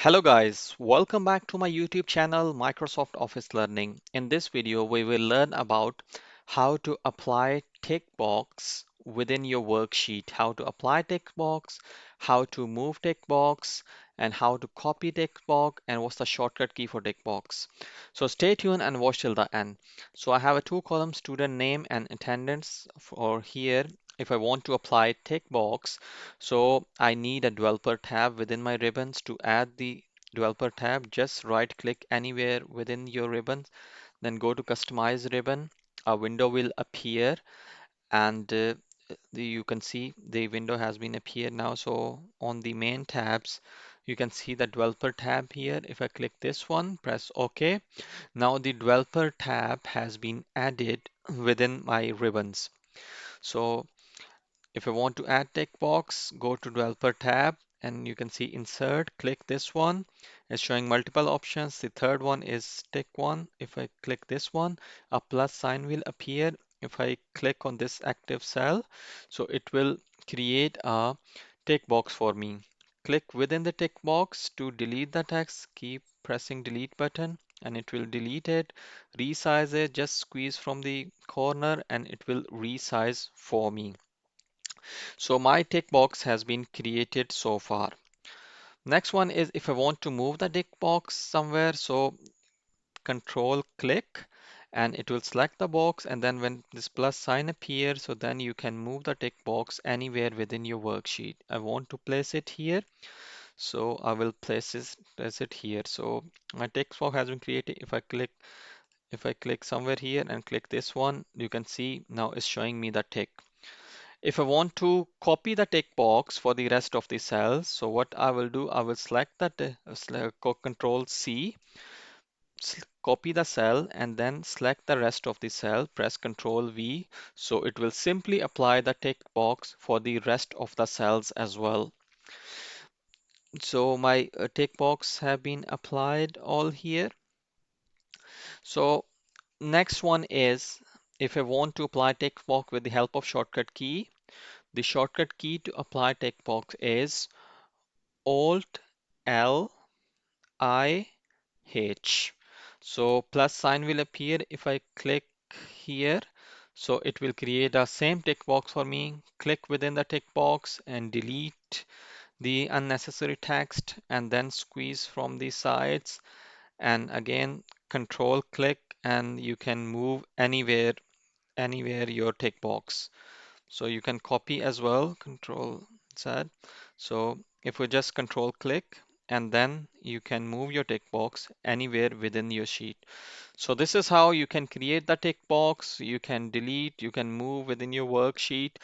Hello guys, welcome back to my YouTube channel Microsoft Office Learning. In this video, we will learn about how to apply tick box within your worksheet, how to apply tick box, how to move tick box, and how to copy tick box, and what's the shortcut key for tick box. So stay tuned and watch till the end. So I have a two column student name and attendance for here. If I want to apply tick box, so I need a developer tab within my ribbons. To add the developer tab, just right click anywhere within your ribbons, then go to customize ribbon. A window will appear and you can see the window has been appeared now. So on the main tabs, you can see the developer tab here. If I click this one, press OK. Now the developer tab has been added within my ribbons. So if I want to add text box, go to developer tab and you can see insert, click this one. It's showing multiple options. The third one is tick one. If I click this one, a plus sign will appear. If I click on this active cell, so it will create a tick box for me. Click within the tick box to delete the text. Keep pressing delete button and it will delete it. Resize it, just squeeze from the corner and it will resize for me. So my tick box has been created so far. Next one is if I want to move the tick box somewhere, so control click and it will select the box, and then when this plus sign appears, so then you can move the tick box anywhere within your worksheet. I want to place it here, so I will place it here. So my text box has been created. If I click somewhere here and click this one, you can see now it's showing me the tick. If I want to copy the tick box for the rest of the cells, so what I will do, I will select that Control C, copy the cell, and then select the rest of the cell, press Control V, so it will simply apply the tick box for the rest of the cells as well. So my tick box have been applied all here. So next one is if I want to apply tick box with the help of shortcut key, the shortcut key to apply tick box is Alt L I H. So plus sign will appear if I click here. So it will create a same tick box for me. Click within the tick box and delete the unnecessary text and then squeeze from the sides and again control click and you can move anywhere your tick box. So you can copy as well, Control Z. So if we just control click and then you can move your tick box anywhere within your sheet. So this is how you can create the tick box. You can delete, you can move within your worksheet.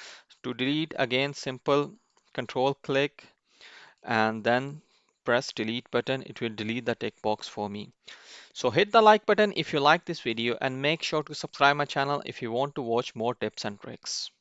To delete, again, simple control click and then press delete button. It will delete the tick box for me. So hit the like button if you like this video and make sure to subscribe my channel if you want to watch more tips and tricks.